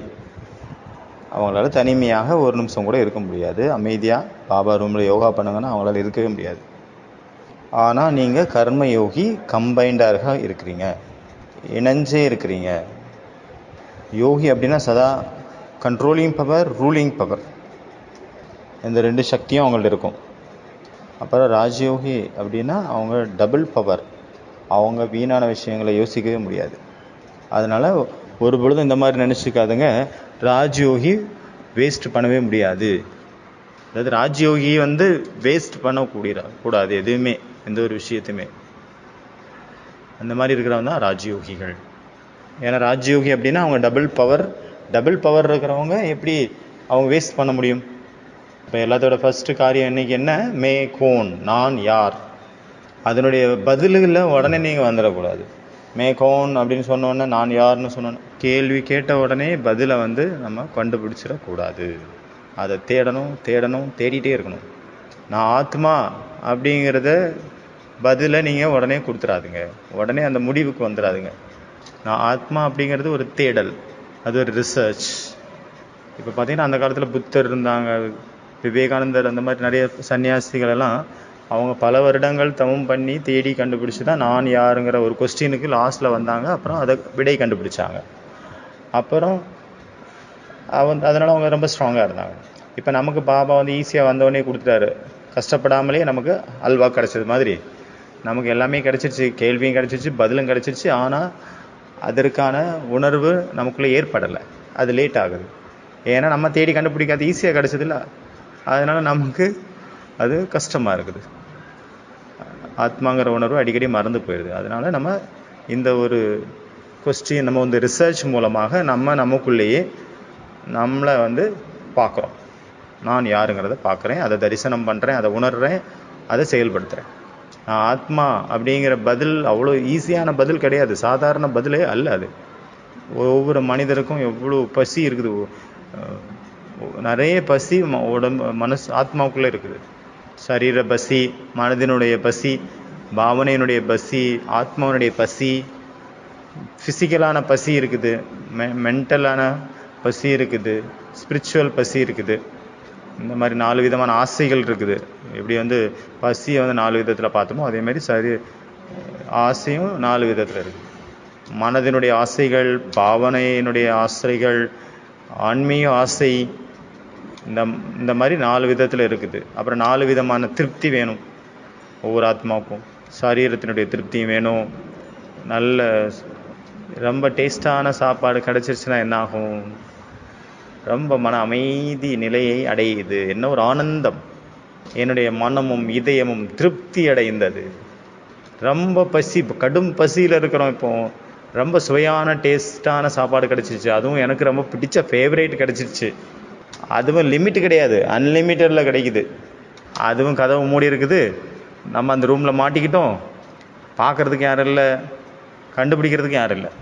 அவங்களால தனிமையாக 1 நிமிஷம் கூட இருக்க முடியாது. அமைதியாக பாபா ரூமில் யோகா பண்ணுங்கன்னா அவங்களால இருக்கவே முடியாது. ஆனால் நீங்கள் கர்ம யோகி கம்பைண்டாக இருக்கிறீங்க, இணைஞ்சே இருக்கிறீங்க. யோகி அப்படின்னா சதா கண்ட்ரோலிங் பவர், ரூலிங் பவர், இந்த 2 சக்தியும் அவங்கள்ட்ட இருக்கும். அப்புறம் ராஜயோகி அப்படின்னா அவங்க டபுள் பவர். அவங்க வீணான விஷயங்களை யோசிக்கவே முடியாது. அதனால் ஒரு பொழுதும் இந்த மாதிரி நினச்சிக்காதுங்க. ராஜயோகி வேஸ்ட் பண்ணவே முடியாது. அதாவது ராஜயோகி வந்து வேஸ்ட் பண்ணக்கூடாது எதுவுமே, எந்த ஒரு விஷயத்தையுமே. அந்த மாதிரி இருக்கிறவங்க தான் ராஜயோகிகள். ஏன்னா ராஜயோகி அப்படின்னா அவங்க டபுள் பவர் இருக்கிறவங்க எப்படி அவங்க வேஸ்ட் பண்ண முடியும்? இப்போ எல்லாத்தோட ஃபஸ்ட்டு காரியம் இன்றைக்கி என்ன? மே கோன், நான் யார். அதனுடைய பதில்களில் உடனே நீங்கள் வந்துடக்கூடாது. மே கௌன் அப்படின்னு சொன்னோடனே நான் யாருன்னு சொன்னோன்னே கேள்வி கேட்ட உடனே பதிலை வந்து நம்ம கண்டுபிடிச்சிடக்கூடாது. அதை தேடிட்டே இருக்கணும். நான் ஆத்மா அப்படிங்கிறத பதிலை நீங்கள் உடனே கொடுத்துடாதுங்க, உடனே அந்த முடிவுக்கு வந்துடாதுங்க. நான் ஆத்மா அப்படிங்கிறது ஒரு தேடல், அது ஒரு ரிசர்ச். இப்போ பார்த்தீங்கன்னா அந்த காலத்தில் புத்தர் இருந்தாங்க, விவேகானந்தர், அந்த மாதிரி நிறைய சன்னியாசிகள் எல்லாம் அவங்க பல வருடங்கள் தவம் பண்ணி தேடி கண்டுபிடிச்சி தான் நான் யாருங்கிற ஒரு கொஸ்டினுக்கு லாஸ்ட்டில் வந்தாங்க. அப்புறம் அதை விடை கண்டுபிடிச்சாங்க. அப்புறம் அதனால் அவங்க ரொம்ப ஸ்ட்ராங்காக இருந்தாங்க. இப்போ நமக்கு பாபா வந்து ஈஸியாக வந்தவொடனே கொடுத்துட்டாரு, கஷ்டப்படாமலே நமக்கு அல்வா கிடச்சது மாதிரி நமக்கு எல்லாமே கிடச்சிருச்சு, கேள்வியும் கிடச்சிருச்சு, பதிலும் கிடச்சிருச்சு. ஆனால் அதற்கான உணர்வு நமக்குள்ளே ஏற்படலை, அது லேட் ஆகுது. ஏன்னா நம்ம தேடி கண்டுபிடிக்காது, ஈஸியாக கிடச்சதில்ல, அதனால் நமக்கு அது கஷ்டமாக இருக்குது. ஆத்மாங்கிற உணர்வு அடிக்கடி மறந்து போயிடுது. அதனால் நம்ம இந்த ஒரு கொஸ்டின் நம்ம வந்து ரிசர்ச் மூலமாக நமக்குள்ளேயே நம்மளை வந்து பார்க்குறோம். நான் யாருங்கிறத பார்க்குறேன், அதை தரிசனம் பண்ணுறேன், அதை உணர்கிறேன், அதை செயல்படுத்துகிறேன். நான் ஆத்மா அப்படிங்கிற பதில் அவ்வளோ ஈஸியான பதில் கிடையாது, சாதாரண பதிலே அல்ல அது. ஒவ்வொரு மனிதருக்கும் எவ்வளோ பசி இருக்குது, நிறைய பசி மனசு ஆத்மாவுக்குள்ளே இருக்குது. சரீர பசி, மனதினுடைய பசி, பாவனையினுடைய பசி, ஆத்மாவினுடைய பசி, ஃபிசிக்கலான பசி இருக்குது, மென்டலான பசி இருக்குது, ஸ்பிரிச்சுவல் பசி இருக்குது. இந்த மாதிரி 4 விதமான ஆசைகள் இருக்குது. எப்படி வந்து பசியை வந்து 4 விதத்தில் பார்த்தோமோ அதேமாதிரி ஆசையும் 4 விதத்தில் இருக்குது. மனதினுடைய ஆசைகள், பாவனையினுடைய ஆசைகள், ஆன்மீக ஆசை, இந்த மாதிரி 4 விதத்தில் இருக்குது. அப்புறம் 4 விதமான திருப்தி வேணும் ஒவ்வொரு ஆத்மாவுக்கும். சரீரத்தினுடைய திருப்தியும் வேணும். நல்ல ரொம்ப டேஸ்டான சாப்பாடு கிடச்சிருச்சுன்னா என்னாகும், ரொம்ப மன அமைதி நிலையை அடையுது. என்ன ஒரு ஆனந்தம், என்னுடைய மனமும் இதயமும் திருப்தி அடைந்தது. ரொம்ப பசி, கடும் பசியில் இருக்கிறோம், இப்போ ரொம்ப சுவையான டேஸ்டான சாப்பாடு கிடச்சிருச்சு, அதுவும் எனக்கு ரொம்ப பிடிச்ச ஃபேவரேட் கிடச்சிருச்சு. அதுவும் லிமிட் கிடையாது, அன்லிமிட்டடில் கிடைக்குது. அதுவும் கதவு மூடி இருக்குது, நம்ம அந்த ரூமில் மாட்டிக்கிட்டோம், பார்க்குறதுக்கு யாரும் இல்லை, கண்டுபிடிக்கிறதுக்கு யாரும் இல்லை.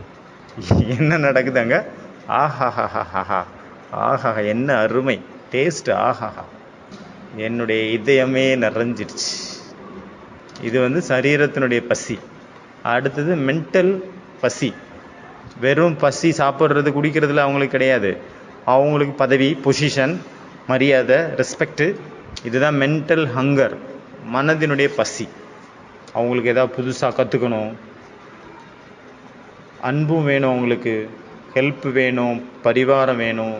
என்ன நடக்குது அங்கே? ஆஹாஹாஹாஹா, ஆஹா என்ன அருமை டேஸ்ட், ஆஹாஹா, என்னுடைய இதயமே நிறைஞ்சிடுச்சு. இது வந்து சரீரத்தினுடைய பசி. அடுத்தது மென்டல் பசி. வெறும் பசி சாப்பிட்றது குடிக்கிறதுல அவங்களுக்கு கிடையாது, அவங்களுக்கு பதவி, பொசிஷன், மரியாதை, ரெஸ்பெக்டு, இதுதான் மென்டல் ஹங்கர், மனதினுடைய பசி. அவங்களுக்கு ஏதாவது புதுசாக கற்றுக்கணும், அன்பும் வேணும், அவங்களுக்கு ஹெல்ப் வேணும், பரிவாரம் வேணும்,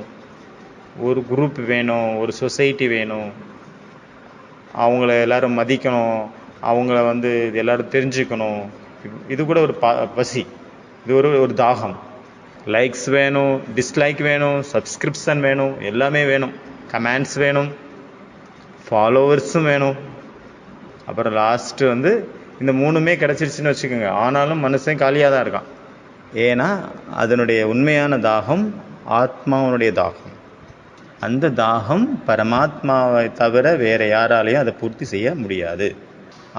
ஒரு குரூப் வேணும், ஒரு சொசைட்டி வேணும், அவங்கள எல்லோரும் மதிக்கணும், அவங்கள வந்து எல்லோரும் தெரிஞ்சுக்கணும். இது கூட ஒரு பசி, இது ஒரு தாகம். லைக்ஸ் வேணும், டிஸ்லைக் வேணும், சப்ஸ்கிரிப்ஷன் வேணும், எல்லாமே வேணும், கமெண்ட்ஸ் வேணும், ஃபாலோவர்ஸும் வேணும். அப்புறம் லாஸ்ட்டு வந்து இந்த 3மே கிடச்சிருச்சுன்னு வச்சுக்கோங்க, ஆனாலும் மனுஷன் காலியாக தான் இருக்கான். ஏன்னா அதனுடைய உண்மையான தாகம் ஆத்மாவனுடைய தாகம். அந்த தாகம் பரமாத்மாவை தவிர வேறு யாராலையும் அதை பூர்த்தி செய்ய முடியாது.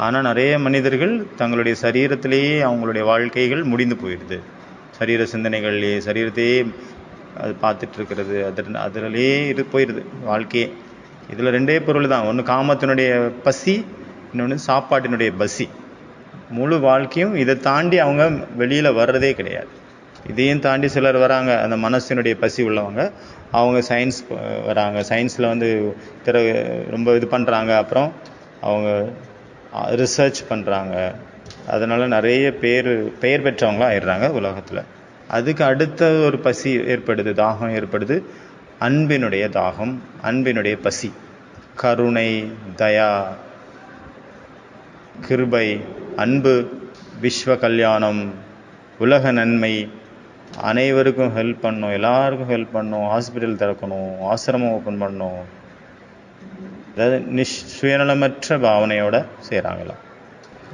ஆனால் நிறைய மனிதர்கள் தங்களுடைய சரீரத்திலேயே அவங்களுடைய வாழ்க்கைகள் முடிந்து போயிடுது. சரீர சிந்தனைகள்லேயே, சரீரத்தையே அது பார்த்துட்ருக்கிறது, அதிலே போயிடுது வாழ்க்கையே. இதில் 2 பொருள் தான், ஒன்று காமத்தினுடைய பசி, இன்னொன்று சாப்பாட்டினுடைய பசி. முழு வாழ்க்கையும் இதை தாண்டி அவங்க வெளியில் வர்றதே கிடையாது. இதையும் தாண்டி சிலர் வராங்க, அந்த மனசினுடைய பசி உள்ளவங்க, அவங்க சயின்ஸ் வராங்க, சயின்ஸில் வந்து ரொம்ப இது பண்ணுறாங்க, அப்புறம் அவங்க ரிசர்ச் பண்ணுறாங்க, அதனால் நிறைய பெயர் பெற்றவங்களாக ஆயிடுறாங்க உலகத்தில். அதுக்கு அடுத்த ஒரு பசி ஏற்படுது, தாகம் ஏற்படுது, அன்பினுடைய தாகம், அன்பினுடைய பசி. கருணை, தயா, கிருபை, அன்பு, விஸ்வ கல்யாணம், உலக நன்மை, அனைவருக்கும் ஹெல்ப் பண்ணணும், எல்லாருக்கும் ஹெல்ப் பண்ணணும், ஹாஸ்பிட்டல் திறக்கணும், ஆசிரமம் ஓப்பன் பண்ணணும், அதாவது சுயநலமற்ற பாவனையோடு செய்கிறாங்களா.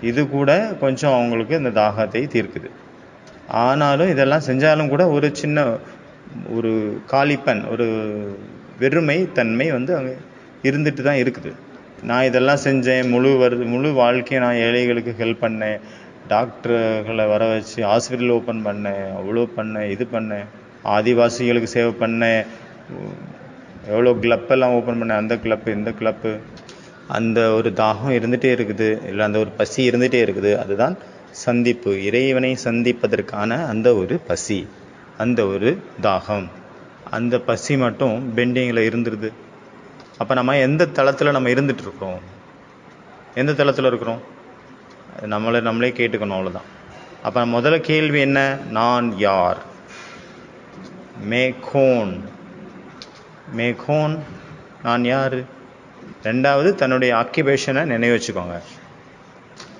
இது கூட கொஞ்சம் அவங்களுக்கு இந்த தாகத்தை தீர்க்குது. ஆனாலும் இதெல்லாம் செஞ்சாலும் கூட ஒரு சின்ன ஒரு காலிப்பன், ஒரு வெறுமை தன்மை வந்து அங்கே இருந்துட்டு தான் இருக்குது. நான் இதெல்லாம் செஞ்சேன், முழு வாழ்க்கையை நான் ஏழைகளுக்கு ஹெல்ப் பண்ணேன், டாக்டர்களை வர வச்சு ஹாஸ்பிட்டல் ஓப்பன் பண்ணேன், அவ்வளோ பண்ணேன், இது பண்ணேன், ஆதிவாசிகளுக்கு சேவை பண்ணேன், எவ்வளோ கிளப்பெல்லாம் ஓப்பன் பண்ணேன், அந்த கிளப்பு இந்த கிளப்பு. அந்த ஒரு தாகம் இருந்துகிட்டே இருக்குது, இல்லை அந்த ஒரு பசி இருந்துகிட்டே இருக்குது. அதுதான் சந்திப்பு, இறைவனை சந்திப்பதற்கான அந்த ஒரு பசி, அந்த ஒரு தாகம். அந்த பசி மட்டும் பெண்டிங்கில் இருந்துருது. அப்போ நம்ம எந்த தளத்தில் நம்ம இருந்துகிட்ருக்குறோம், எந்த தளத்தில் இருக்கிறோம், நம்மளே கேட்டுக்கணும், அவ்வளோதான். அப்போ முதல்ல கேள்வி என்ன? நான் யார்? மேகோன் நான் யார்? ரெண்டாவது தன்னுடைய ஆக்கிபேஷனை நினைவு வச்சுக்கோங்க.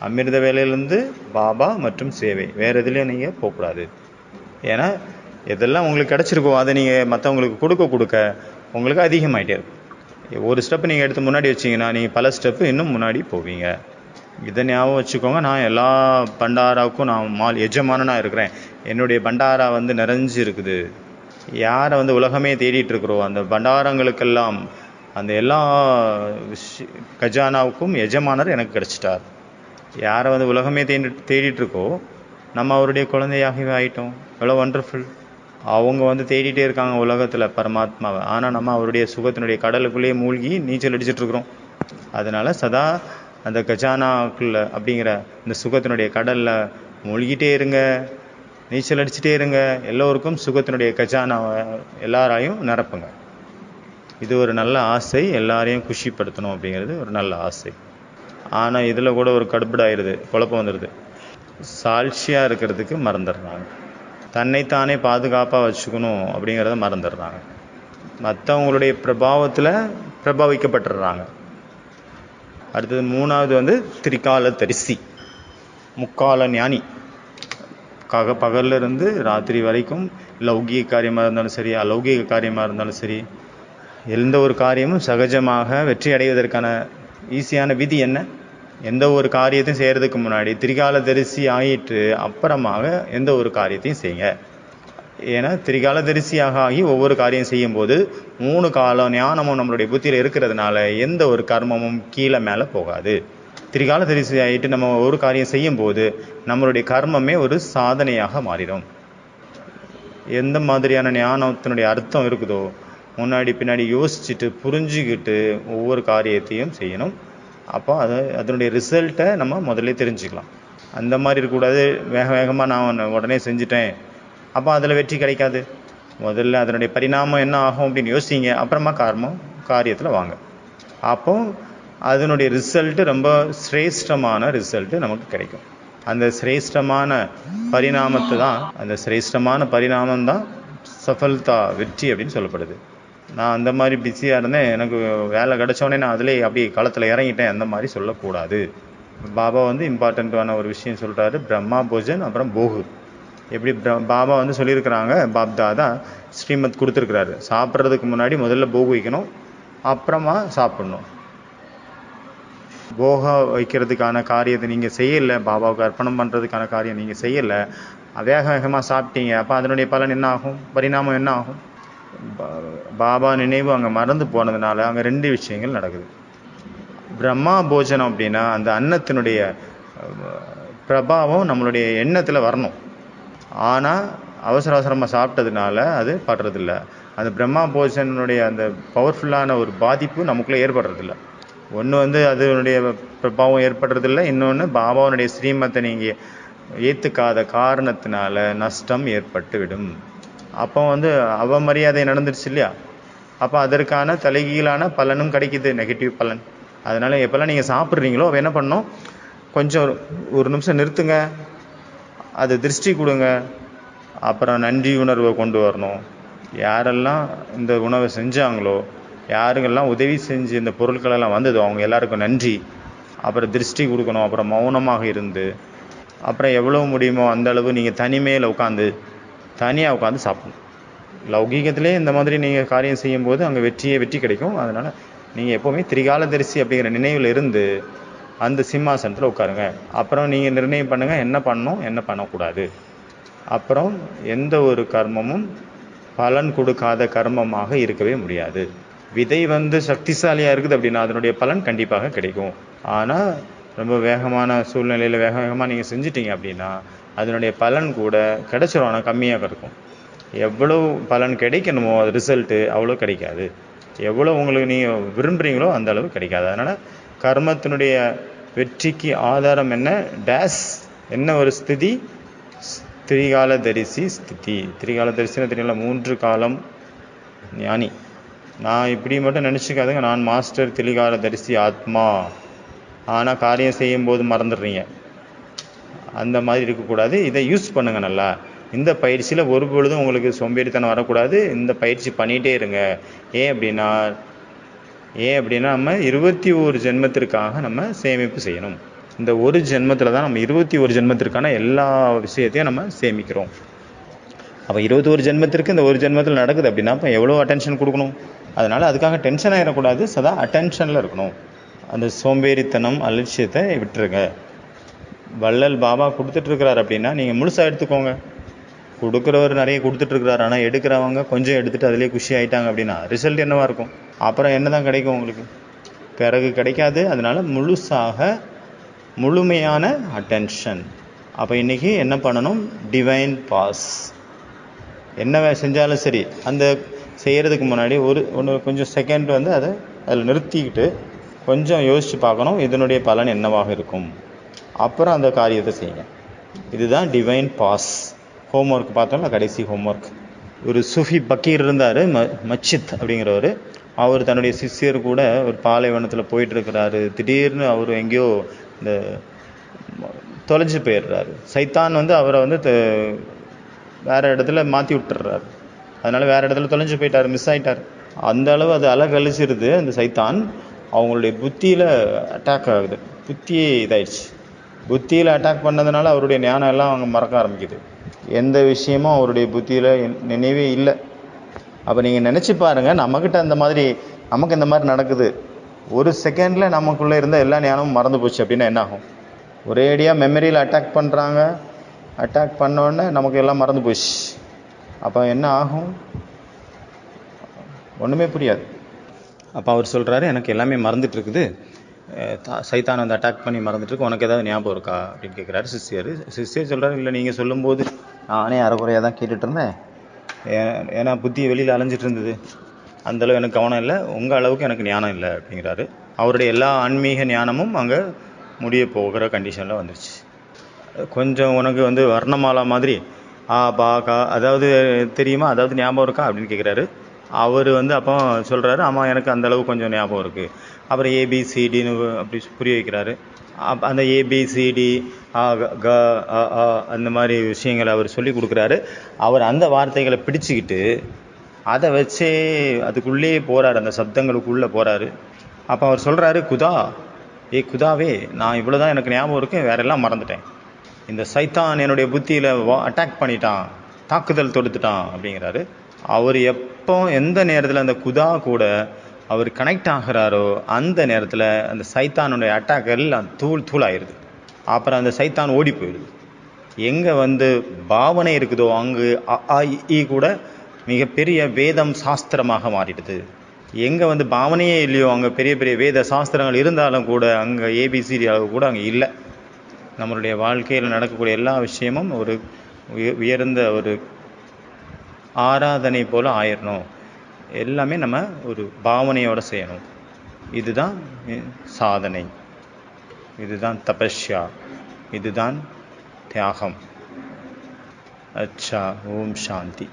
அமிர்த வேலையிலேருந்து பாபா மற்றும் சேவை, வேறு எதுலேயும் நீங்கள் போகக்கூடாது. ஏன்னா எதெல்லாம் உங்களுக்கு கிடச்சிருக்கோ அதை நீங்கள் மற்றவங்களுக்கு கொடுக்க உங்களுக்கு அதிகமாகிட்டே இருக்கும். ஒரு ஸ்டெப்பு நீங்கள் எடுத்து முன்னாடி வச்சிங்கன்னா நீங்கள் பல ஸ்டெப்பு இன்னும் முன்னாடி போவீங்க. இதை ஞாபகம் வச்சுக்கோங்க. நான் எல்லா பண்டாராவுக்கும் நான் எஜமானனாக இருக்கிறேன். என்னுடைய பண்டாரா நிறைஞ்சு இருக்குது. யாரை உலகமே தேடிட்டு இருக்கிறோம், அந்த பண்டாரங்களுக்கெல்லாம் அந்த எல்லா கஜானாவுக்கும் எஜமானர் எனக்கு கிடச்சிட்டார். யாரை உலகமே தேடிட்டு இருக்கோ நம்ம அவருடைய குழந்தையாகவே ஆகிட்டோம். எவ்வளோ ஒண்டர்ஃபுல். அவங்க தேடிட்டே இருக்காங்க உலகத்தில் பரமாத்மாவை. ஆனால் நம்ம அவருடைய சுகத்தினுடைய கடலுக்குள்ளேயே மூழ்கி நீச்சல் அடிச்சிட்ருக்குறோம். அதனால் சதா அந்த கஜானாக்குள்ள அப்படிங்கிற இந்த சுகத்தினுடைய கடலில் மூழ்கிட்டே இருங்க, நீச்சல் அடிச்சுட்டே இருங்க. எல்லோருக்கும் சுகத்தினுடைய கஜானாவை எல்லாரையும் நிரப்புங்க. இது ஒரு நல்ல ஆசை, எல்லாரையும் குஷிப்படுத்தணும் அப்படிங்கிறது ஒரு நல்ல ஆசை. ஆனால் இதில் கூட ஒரு கடுப்படாயிருது, குழப்பம் வந்துடுது. சாட்சியாக இருக்கிறதுக்கு மறந்துடுறாங்க, தன்னைத்தானே பாதுகாப்பாக வச்சுக்கணும் அப்படிங்கிறத மறந்துடுறாங்க, மற்றவங்களுடைய பிரபாவத்தில் பிரபாவிக்கப்பட்டுடுறாங்க. அடுத்தது மூணாவது திரிகால தரிசி, முக்கால ஞானி. பகலில் இருந்து ராத்திரி வரைக்கும் லௌகீக காரியமாக இருந்தாலும் சரி, அலௌகீக காரியமாக இருந்தாலும் சரி, எந்த ஒரு காரியமும் சகஜமாக வெற்றி அடைவதற்கான ஈஸியான விதி என்ன? எந்த ஒரு காரியத்தையும் செய்கிறதுக்கு முன்னாடி திரிகால தரிசி ஆகிட்டு அப்புறமாக எந்த ஒரு காரியத்தையும் செய்யுங்க. ஏன்னா திரிகால தரிசியாக ஆகி ஒவ்வொரு காரியம் செய்யும்போது 3 காலம் ஞானமும் நம்மளுடைய புத்தியில் இருக்கிறதுனால எந்த ஒரு கர்மமும் கீழே மேலே போகாது. திரிகால தரிசி ஆகிட்டு நம்ம ஒரு காரியம் செய்யும்போது நம்மளுடைய கர்மமே ஒரு சாதனையாக மாறிடும். எந்த மாதிரியான ஞானத்தினுடைய அர்த்தம் இருக்குதோ முன்னாடி பின்னாடி யோசிச்சுட்டு புரிஞ்சுக்கிட்டு ஒவ்வொரு காரியத்தையும் செய்யணும். அப்போ அதனுடைய ரிசல்ட்டை நம்ம முதல்ல தெரிஞ்சுக்கலாம். அந்த மாதிரி இருக்கக்கூடாது, வேகமாக நான் உடனே செஞ்சுட்டேன், அப்போ அதில் வெற்றி கிடைக்காது. முதல்ல அதனுடைய பரிணாமம் என்ன ஆகும் அப்படின்னு யோசிங்க, அப்புறமா காரியத்தில் வாங்க. அப்போ அதனுடைய ரிசல்ட்டு ரொம்ப சிரேஷ்டமான ரிசல்ட்டு நமக்கு கிடைக்கும். அந்த சிரேஷ்டமான பரிணாமம் தான் சஃபல்தா, வெற்றி அப்படின்னு சொல்லப்படுது. நான் அந்த மாதிரி பிஸியாக இருந்தேன், எனக்கு வேலை கிடச்சோடனே நான் அதிலே அப்படி களத்தில் இறங்கிட்டேன், அந்த மாதிரி சொல்லக்கூடாது. பாபா இம்பார்ட்டண்ட்டான ஒரு விஷயம் சொல்கிறாரு, பிரம்மா போஜன் அப்புறம் போகு. எப்படி பாபா சொல்லியிருக்கிறாங்க, பாப்தாதா ஸ்ரீமத் கொடுத்துருக்குறாரு. சாப்பிட்றதுக்கு முன்னாடி முதல்ல போகு வைக்கணும், அப்புறமா சாப்பிட்ணும். போகா வைக்கிறதுக்கான காரியத்தை நீங்கள் செய்யலை, பாபாவுக்கு அர்ப்பணம் பண்ணுறதுக்கான காரியம் நீங்கள் செய்யலை, வேகமாக சாப்பிட்டீங்க, அப்போ அதனுடைய பலன் என்ன ஆகும், பரிணாமம் என்ன ஆகும்? பாபா நினைவு அங்கே மறந்து போனதுனால அங்கே 2 விஷயங்கள் நடக்குது. பிரம்மா போஜனம் அப்படின்னா அந்த அன்னத்தினுடைய பிரபாவம் நம்மளுடைய எண்ணத்தில் வரணும். ஆனால் அவசரமாக சாப்பிட்டதுனால அது படுறதில்ல. அந்த பிரம்மா போஜனுடைய அந்த பவர்ஃபுல்லான ஒரு பாதிப்பு நமக்குள்ளே ஏற்படுறதில்ல. ஒன்று அதனுடைய பிரபாவம் ஏற்படுறதில்லை, இன்னொன்று பாபாவுடைய ஸ்ரீமத்தை நீங்கள் ஏற்றுக்காத காரணத்தினால நஷ்டம் ஏற்பட்டு விடும். அப்போ அவமரியாதை நடந்துருச்சு இல்லையா? அப்போ அதற்கான தலைகீழான பலனும் கிடைக்கிது, நெகட்டிவ் பலன். அதனால் எப்போல்லாம் நீங்கள் சாப்பிட்றீங்களோ அவ என்ன பண்ணணும், கொஞ்சம் ஒரு நிமிஷம் நிறுத்துங்க, அது திருஷ்டி கொடுங்க, அப்புறம் நன்றி உணர்வை கொண்டு வரணும். யாரெல்லாம் இந்த உணவை செஞ்சாங்களோ, யாருங்கெல்லாம் உதவி செஞ்சு இந்த பொருட்களெல்லாம் வந்ததோ அவங்க எல்லாருக்கும் நன்றி, அப்புறம் திருஷ்டி கொடுக்கணும். அப்புறம் மௌனமாக இருந்து, அப்புறம் எவ்வளோ முடியுமோ அந்த அளவு நீங்கள் தனிமையில் தனியாக உட்காந்து சாப்பிடணும். லௌகீகத்திலே இந்த மாதிரி நீங்கள் காரியம் செய்யும்போது அங்கே வெற்றி கிடைக்கும். அதனால் நீங்கள் எப்போவுமே திரிகால தரிசி அப்படிங்கிற நினைவில் இருந்து அந்த சிம்மாசனத்தில் உட்காருங்க. அப்புறம் நீங்கள் நிர்ணயம் பண்ணுங்கள் என்ன பண்ணணும் என்ன பண்ணக்கூடாது. அப்புறம் எந்த ஒரு கர்மமும் பலன் கொடுக்காத கர்மமாக இருக்கவே முடியாது. விதை சக்திசாலியாக இருக்குது அப்படின்னா அதனுடைய பலன் கண்டிப்பாக கிடைக்கும். ஆனால் ரொம்ப வேகமான சூழ்நிலையில் வேகமாக நீங்கள் செஞ்சிட்டீங்க அப்படின்னா அதனுடைய பலன் கூட கிடைச்சிரும், ஆனால் கம்மியாக இருக்கும். எவ்வளோ பலன் கிடைக்கணுமோ அது ரிசல்ட்டு அவ்வளோ கிடைக்காது. எவ்வளோ உங்களுக்கு நீங்கள் விரும்புகிறீங்களோ அந்த அளவு கிடைக்காது. அதனால் கர்மத்தினுடைய வெற்றிக்கு ஆதாரம் என்ன? டேஸ் என்ன ஒரு ஸ்திதி? திரிகால தரிசி ஸ்திதி. திரிகால தரிசினா தெரியல, 3 காலம் ஞானி. நான் இப்படி மட்டும் நினச்சிக்காதுங்க, நான் மாஸ்டர் திரிகால தரிசி ஆத்மா, ஆனால் காரியம் செய்யும்போது மறந்துடுறீங்க. அந்த மாதிரி இருக்கக்கூடாது. இதை யூஸ் பண்ணுங்கள் நல்லா. இந்த பயிற்சியில் ஒரு பொழுதும் உங்களுக்கு சோம்பேறித்தனம் வரக்கூடாது. இந்த பயிற்சி பண்ணிகிட்டே இருங்க. ஏன் அப்படின்னா நம்ம 21 ஜென்மத்திற்காக நம்ம சேமிப்பு செய்யணும். இந்த ஒரு ஜென்மத்தில் தான் நம்ம 21 ஜென்மத்திற்கான எல்லா விஷயத்தையும் நம்ம சேமிக்கிறோம். அப்போ 21 ஜென்மத்திற்கு இந்த ஒரு ஜென்மத்தில் நடக்குது அப்படின்னா அப்போ எவ்வளோ அட்டென்ஷன் கொடுக்கணும். அதனால் அதுக்காக டென்ஷன் ஆகிடக்கூடாது, சதா அட்டென்ஷனில் இருக்கணும். அந்த சோம்பேறித்தனம் அலட்சியத்தை விட்டுருங்க. வள்ளல் பாபா கொடுத்துட்ருக்கிறார் அப்படின்னா நீங்கள் முழுசாக எடுத்துக்கோங்க. கொடுக்குறவர் நிறைய கொடுத்துட்ருக்கிறார், ஆனால் எடுக்கிறவங்க கொஞ்சம் எடுத்துகிட்டு அதிலே குஷி ஆகிட்டாங்க அப்படின்னா ரிசல்ட் என்னவாக இருக்கும்? அப்புறம் என்ன தான் கிடைக்கும் உங்களுக்கு? பிறகு கிடைக்காது. அதனால் முழுமையான அட்டென்ஷன். அப்போ இன்றைக்கி என்ன பண்ணணும்? Divine pass. என்ன செஞ்சாலும் சரி, அந்த செய்கிறதுக்கு முன்னாடி கொஞ்சம் செகண்ட் அதை அதில் நிறுத்திக்கிட்டு கொஞ்சம் யோசித்து பார்க்கணும், இதனுடைய பலன் என்னவாக இருக்கும். அப்புறம் அந்த காரியத்தை செய்யுங்க. இதுதான் டிவைன் பாஸ். ஹோம்ஒர்க் பார்த்தோம்ல, கடைசி ஹோம்ஒர்க். ஒரு சூஃபி பக்கீர் இருந்தார், மச்சித் அப்படிங்கிறவர். அவர் தன்னுடைய சிஷ்யர் கூட ஒரு பாலைவனத்தில் போயிட்டுருக்கிறாரு. திடீர்னு அவர் எங்கேயோ இந்த தொலைஞ்சு போயிடுறாரு. சைத்தான் அவரை வேறு இடத்துல மாற்றி விட்டுறாரு. அதனால் வேறு இடத்துல தொலைஞ்சு போயிட்டார், மிஸ் ஆகிட்டார். அந்த அளவு அது அலகழிச்சிருது. அந்த சைத்தான் அவங்களுடைய புத்தியில் அட்டாக் ஆகுது. புத்தியே இதாயிடுச்சு. புத்தியில் அட்டாக் பண்ணதுனால அவருடைய ஞானம் எல்லாம் அவங்க மறக்க ஆரம்பிக்குது. எந்த விஷயமும் அவருடைய புத்தியில் நினைவே இல்லை. அப்போ நீங்கள் நினச்சி பாருங்கள், நமக்கு இந்த மாதிரி நடக்குது. ஒரு செகண்டில் நமக்குள்ளே இருந்த எல்லா ஞானமும் மறந்து போச்சு அப்படின்னா என்ன ஆகும்? ஒரேடியாக மெமரியில் அட்டாக் பண்ணுறாங்க. அட்டாக் பண்ணோடனே நமக்கு எல்லாம் மறந்து போச்சு. அப்போ என்ன ஆகும்? ஒன்றுமே புரியாது. அப்போ அவர் சொல்கிறாரு, எனக்கு எல்லாமே மறந்துட்டுருக்குது, சைத்தான் அட்டாக் பண்ணி மறந்துட்டுருக்கு, உனக்கு ஏதாவது ஞாபகம் இருக்கா அப்படின்னு கேட்குறாரு சிஷ்யர் சொல்கிறாரு, இல்லை நீங்கள் சொல்லும்போது நானே அரைக்குறையாக தான் கேட்டுட்டு இருந்தேன். ஏன்னா புத்தி வெளியில் அலைஞ்சிட்டு இருந்தது, அந்தளவு எனக்கு கவனம் இல்லை, உங்கள் அளவுக்கு எனக்கு ஞானம் இல்லை அப்படிங்கிறாரு. அவருடைய எல்லா ஆன்மீக ஞானமும் அங்கே முடிய போகிற கண்டிஷனில் வந்துருச்சு. கொஞ்சம் உனக்கு வர்ணமாலா மாதிரி பா கா அதாவது தெரியுமா, அதாவது ஞாபகம் இருக்கா அப்படின்னு கேட்குறாரு. அவர் அப்போ சொல்கிறாரு, ஆமாம் எனக்கு அந்தளவு கொஞ்சம் ஞாபகம் இருக்குது. அப்புறம் ஏபிசிடின்னு அப்படி புரிய வைக்கிறாரு. அந்த ஏபிசிடி க அந்த மாதிரி விஷயங்களை அவர் சொல்லி கொடுக்குறாரு. அவர் அந்த வார்த்தைகளை பிடிச்சிக்கிட்டு அதை வச்சே அதுக்குள்ளே போகிறார், அந்த சப்தங்களுக்குள்ளே போகிறாரு. அப்போ அவர் சொல்கிறாரு, குதாவே, நான் இவ்வளோ தான் எனக்கு ஞாபகம் இருக்குது, வேறெல்லாம் மறந்துட்டேன். இந்த சைத்தான் என்னுடைய புத்தியில் அட்டாக் பண்ணிட்டான், தாக்குதல் தொடுத்துட்டான் அப்படிங்கிறாரு. அவர் எப்போ எந்த நேரத்தில் அந்த குதா கூட அவர் கனெக்ட் ஆகிறாரோ அந்த நேரத்தில் அந்த சைத்தானுடைய அட்டாக் எல்லாம் தூளாயிருது. அப்புறம் அந்த சைத்தான் ஓடி போயிடுது. எங்கே பாவனை இருக்குதோ அங்கு இ கூட மிகப்பெரிய வேதம் சாஸ்திரமாக மாறிடுது. எங்கே பாவனையே இல்லையோ அங்கே பெரிய பெரிய வேத சாஸ்திரங்கள் இருந்தாலும் கூட அங்கே ஏபிசிடி அளவு கூட அங்கே இல்லை. நம்மளுடைய வாழ்க்கையில் நடக்கக்கூடிய எல்லா விஷயமும் ஒரு உயர்ந்த ஒரு ஆராதனை போல் ஆயிடணும். எல்லாமே நம்ம ஒரு பாவனையோடு செய்யணும். இதுதான் சாதனை, இதுதான் தபஸ்யா, இதுதான் தியாகம். அச்சா, ஓம் சாந்தி.